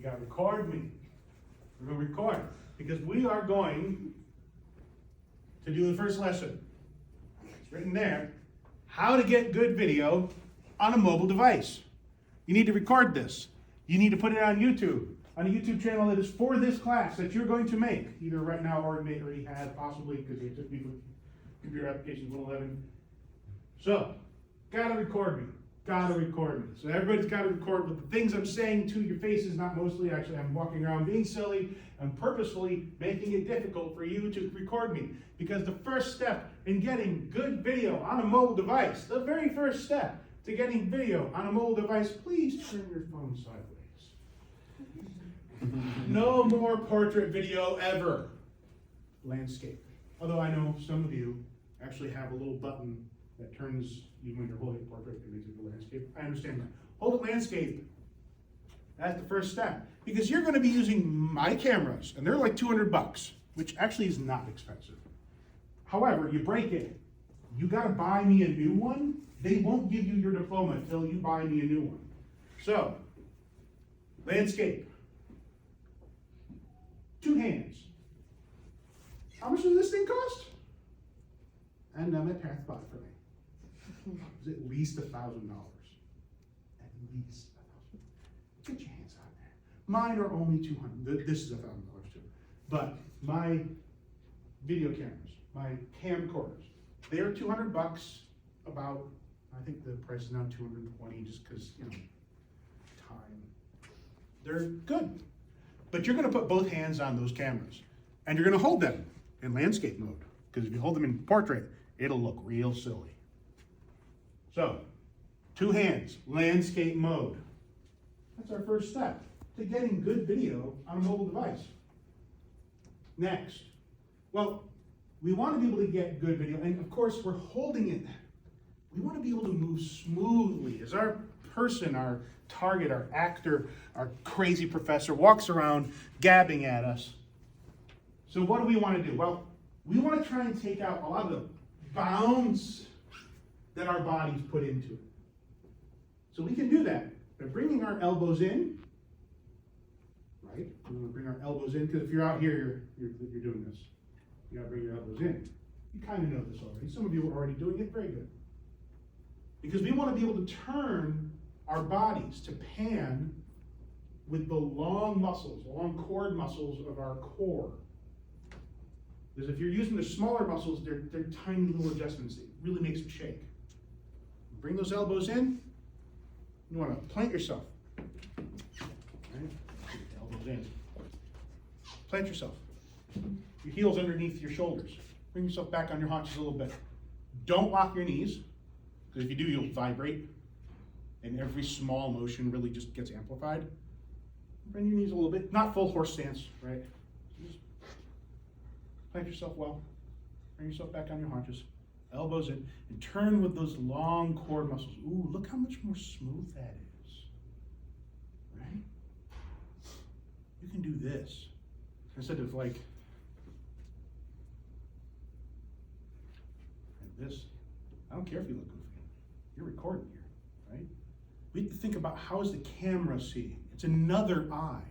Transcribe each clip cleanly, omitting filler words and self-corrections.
You got to record me. We're going to record because we are going to do the first lesson. It's written there. How to get good video on a mobile device. You need to record this. You need to put it on YouTube. On a YouTube channel that is for this class that you're going to make, either right now or may already have, possibly, because it took me from Computer Applications 111. So, gotta record me. Gotta record me. So everybody's gotta record, but the things I'm saying to your faces, not mostly, actually I'm walking around being silly and purposefully making it difficult for you to record me. Because the first step in getting good video on a mobile device, the very first step to getting video on a mobile device, please turn your phone sideways. No more portrait video ever. Landscape. Although I know some of you actually have a little button that turns, even when you're holding a portrait, it makes it a landscape. I understand that. Hold it landscape. That's the first step. Because you're going to be using my cameras, and they're like $200, which actually is not expensive. However, you break it. You got to buy me a new one. They won't give you your diploma until you buy me a new one. So, landscape. 2 hands. How much does this thing cost? And my parents bought it for me. It was at least $1,000. At least $1,000. Get your hands out there. Mine are only $200. This is $1,000 too. But my video cameras, my camcorders, they're $200. About, I think the price is now $220 just because, you know, time. They're good. But you're going to put both hands on those cameras. And you're going to hold them in landscape mode. Because if you hold them in portrait, it'll look real silly. So, 2 hands, landscape mode. That's our first step to getting good video on a mobile device. Next, well, we want to be able to get good video, and of course we're holding it. We want to be able to move smoothly as our person, our target, our actor, our crazy professor walks around gabbing at us. So what do we want to do? Well, we want to try and take out a lot of the bounds that our bodies put into it. So we can do that by bringing our elbows in, right? We want to bring our elbows in, because if you're out here, you're doing this. You got to bring your elbows in. You kind of know this already. Some of you are already doing it. Very good. Because we want to be able to turn our bodies to pan with the long muscles, long cord muscles of our core. Because if you're using the smaller muscles, they're tiny little adjustments. It really makes it shake. Bring those elbows in. You want to plant yourself. Right? Elbows in. Plant yourself. Your heels underneath your shoulders. Bring yourself back on your haunches a little bit. Don't lock your knees, because if you do, you'll vibrate. And every small motion really just gets amplified. Bend your knees a little bit. Not full horse stance, right? Just plant yourself well. Bring yourself back on your haunches. Elbows in, and turn with those long core muscles. Ooh, look how much more smooth that is. Right? You can do this instead of like this. I don't care if you look goofy. You're recording here, right? We have to think about how is the camera seeing. It's another eye.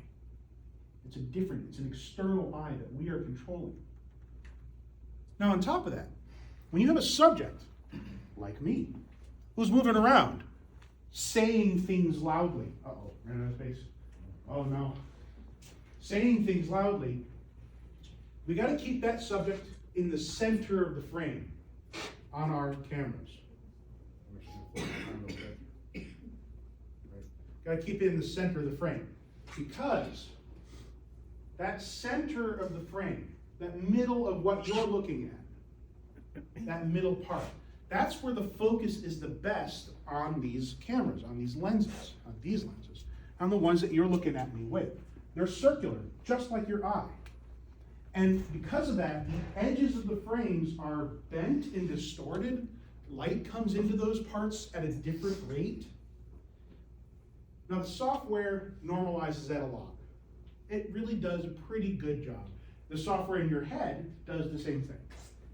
It's an external eye that we are controlling. Now on top of that, when you have a subject, like me, who's moving around, saying things loudly. Uh-oh, ran out of space. Oh no. Saying things loudly, we got to keep that subject in the center of the frame on our cameras. Got to keep it in the center of the frame, because that center of the frame, that middle of what you're looking at, that middle part, that's where the focus is the best on these cameras, on these lenses, on the ones that you're looking at me with. They're circular, just like your eye. And because of that, the edges of the frames are bent and distorted. Light comes into those parts at a different rate. Now, the software normalizes that a lot. It really does a pretty good job. The software in your head does the same thing.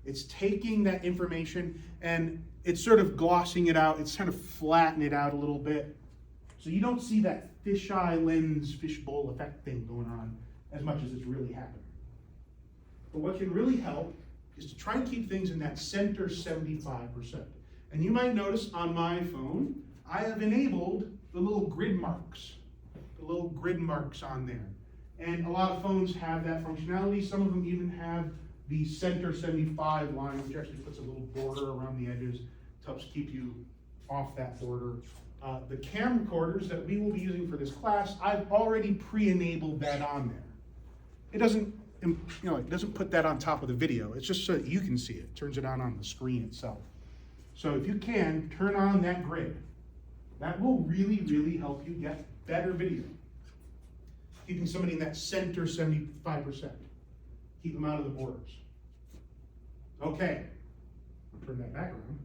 It's taking that information and it's sort of glossing it out. It's kind of flattening it out a little bit So you don't see that fisheye lens, fishbowl effect thing going on as much as it's really happening. But what can really help is to try and keep things in that center 75%. And you might notice on my phone, I have enabled the little grid marks on there. And a lot of phones have that functionality. Some of them even have the center 75 line, which actually puts a little border around the edges to help keep you off that border. The camcorders that we will be using for this class, I've already pre-enabled that on there. It doesn't, it doesn't put that on top of the video. It's just so that you can see it. It turns it on the screen itself. So if you can, turn on that grid. That will really, really help you get better video. Keeping somebody in that center 75%. Keep them out of the borders. Okay. I'll turn that back around.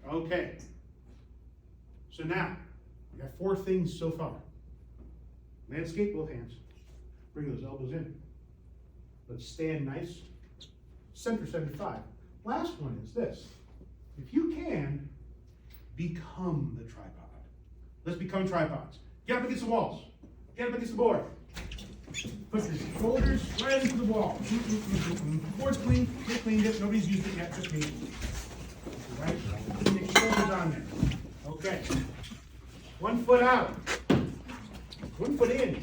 Okay. So now, we got 4 things so far. Landscape, both hands. Bring those elbows in. Let's stand nice. Center 75. Last one is this. If you can, become the tripod. Let's become tripods. Get up against the walls. Get up against the board. Put your shoulders right into the wall. Board's clean. Get cleaned it. Nobody's used it yet, just me. Right? Get your shoulders on there. Okay. 1 foot out. 1 foot in.